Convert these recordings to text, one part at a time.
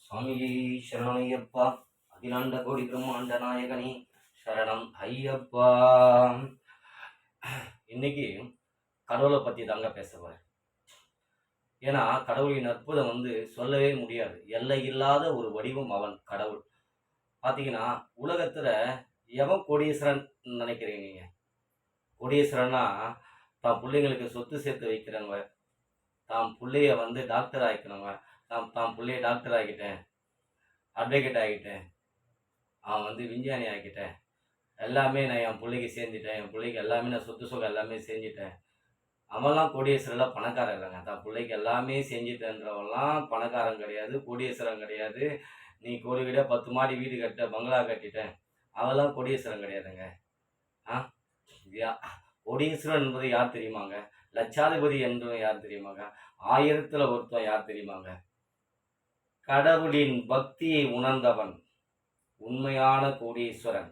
சுவாமியே சரணமையப்பா. அகிலாண்ட கோடி பிரம்மாண்ட நாயகனே சரணம் ஐயப்பா. இன்னைக்கு கடவுளை பத்தி தாங்க பேச போறேன். ஏன்னா கடவுளின் அற்புதம் சொல்லவே முடியாது. எல்லை இல்லாத ஒரு வடிவம் அவன் கடவுள். பாத்தீங்கன்னா உலகத்துல எவன் கோடீஸ்வரன் நினைக்கிறீங்க நீங்க? கோடீஸ்வரன்னா தான் பிள்ளைங்களுக்கு சொத்து சேர்த்து வைக்கிறவங்க, தான் பிள்ளைய டாக்டர் ஆக்கினவங்க. தான் பிள்ளைய டாக்டர் ஆகிட்டேன், அட்வொகேட் ஆகிட்டேன், அவன் விஞ்ஞானி ஆகிட்டேன், எல்லாமே நான் என் பிள்ளைக்கு சேர்ந்துட்டேன், என் பிள்ளைக்கு எல்லாமே நான் சொத்து சுகம் எல்லாமே செஞ்சுட்டேன். அவன்லாம் கோடீஸ்வரெல்லாம் பணக்காரன் இல்லைங்க. தான் பிள்ளைக்கு எல்லாமே செஞ்சுட்டேன்றவெல்லாம் பணக்காரன் கிடையாது, கோடீஸ்வரன் கிடையாது. நீ கோடி வீட 10 மாடி வீடு கட்ட பங்களா கட்டிட்டேன், அவெல்லாம் கோடீஸ்வரன் கிடையாதுங்க. கோடீஸ்வரன் என்பது யார் தெரியுமாங்க? லட்சாதிபதி என்றும் யார் தெரியுமாங்க? 1000ல் ஒருத்தன் யார் தெரியுமாங்க? கடவுளின் பக்தியை உணர்ந்தவன் உண்மையான கோடீஸ்வரன்.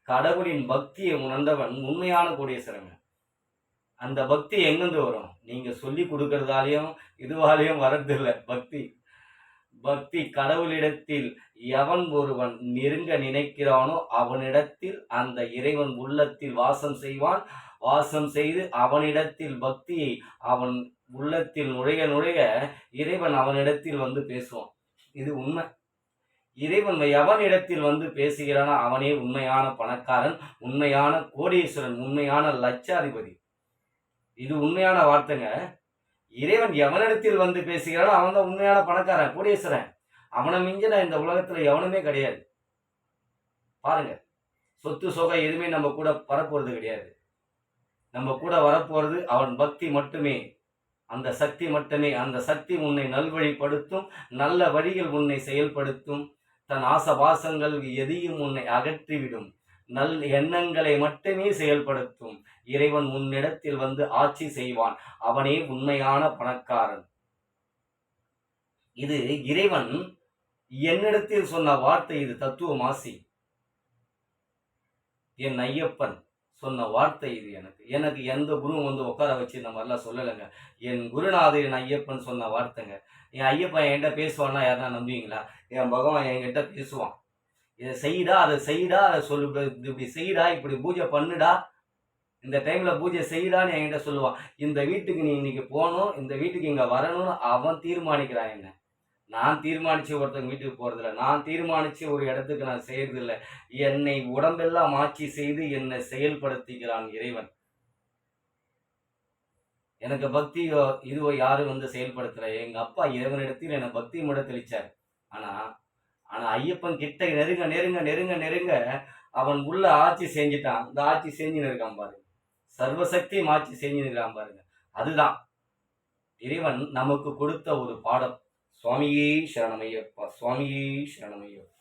கடவுளின் பக்தியை உணர்ந்தவன் உண்மையான கோடீஸ்வரன். அந்த பக்தி எங்கிருந்து வரும்? நீங்க சொல்லி கொடுக்கறதாலையும் இதுவாலையும் வரதில்லை. பக்தி கடவுளிடத்தில் எவன் ஒருவன் நெருங்க நினைக்கிறானோ அவனிடத்தில் அந்த இறைவன் உள்ளத்தில் வாசம் செய்வான். வாசம் செய்து அவனிடத்தில் பக்தியை அவன் உள்ளத்தில் நுழைய இறைவன் அவனிடத்தில் பேசுவான். இது உண்மை. இறைவன் எவனிடத்தில் பேசுகிறானோ அவனே உண்மையான பணக்காரன், உண்மையான கோடீஸ்வரன், உண்மையான லட்சாதிபதி. இது உண்மையான வார்த்தைங்க. இறைவன் எவனிடத்தில் பேசுகிறானோ அவன் தான் உண்மையான பணக்காரன், கோடீஸ்வரன். அவனை மிஞ்சின இந்த உலகத்துல எவனுமே கிடையாது. பாருங்க, சொத்து சொகை எதுவுமே நம்ம கூட வரப்போறது கிடையாது. நம்ம கூட வரப்போறது அவன் பக்தி மட்டுமே, அந்த சக்தி மட்டுமே. அந்த சக்தி உன்னை நல்வழிப்படுத்தும், நல்ல வழிகள் உன்னை செயல்படுத்தும். தன் ஆசபாசங்கள் எதையும் உன்னை அகற்றிவிடும், நல் எண்ணங்களை மட்டுமே செயல்படுத்தும். இறைவன் உன்னிடத்தில் ஆட்சி செய்வான். அவனே உண்மையான பணக்காரன். இது இறைவன் என்னிடத்தில் சொன்ன வார்த்தை. இது தத்துவமாசி. என் ஐயப்பன் சொன்ன வார்த்தை இது. எனக்கு எந்த குருவும் உட்கார வச்சு இந்த மாதிரிலாம் சொல்லலைங்க. என் குருநாதர் என் ஐயப்பன் சொன்ன வார்த்தைங்க. என் ஐயப்பன் என்கிட்ட பேசுவான்னா யாருன்னா நம்புவீங்களா? என் பகவான் என்கிட்ட பேசுவான். இதை செய்டா, அதை செய்டா, அதை சொல்லு, இப்படி செய்டா, இப்படி பூஜை பண்ணுடா, இந்த டைம்ல பூஜை செய்டான்னு என்கிட்ட சொல்லுவான். இந்த வீட்டுக்கு நீ இன்னைக்கு போகணும், இந்த வீட்டுக்கு இங்க வரணும்னு அவன் தீர்மானிக்கிறான். என்ன நான் தீர்மானிச்சு ஒருத்தங்க வீட்டுக்கு போறதில்லை. நான் தீர்மானிச்சு ஒரு இடத்துக்கு நான் செய்யறதில்லை. என்னை உடம்பெல்லாம் ஆட்சி செய்து என்னை செயல்படுத்திக்கிறான் இறைவன். எனக்கு பக்தி இதுவோ யாரும் செயல்படுத்தல. எங்க அப்பா இறைவனிடத்தில் என்னை பக்தி முட தெளிச்சார். ஆனா ஐயப்பன் கிட்ட நெருங்க நெருங்க நெருங்க நெருங்க அவன் உள்ள ஆட்சி செஞ்சுட்டான். இந்த ஆட்சி செஞ்சுன்னு இருக்கான் பாருங்க. சர்வசக்தியும் ஆட்சி செஞ்சுன்னு இருக்கான் பாருங்க. அதுதான் இறைவன் நமக்கு கொடுத்த ஒரு பாடம். சுவாமியே சரணமையப்பா, சுவாமியே சரணமையப்பா.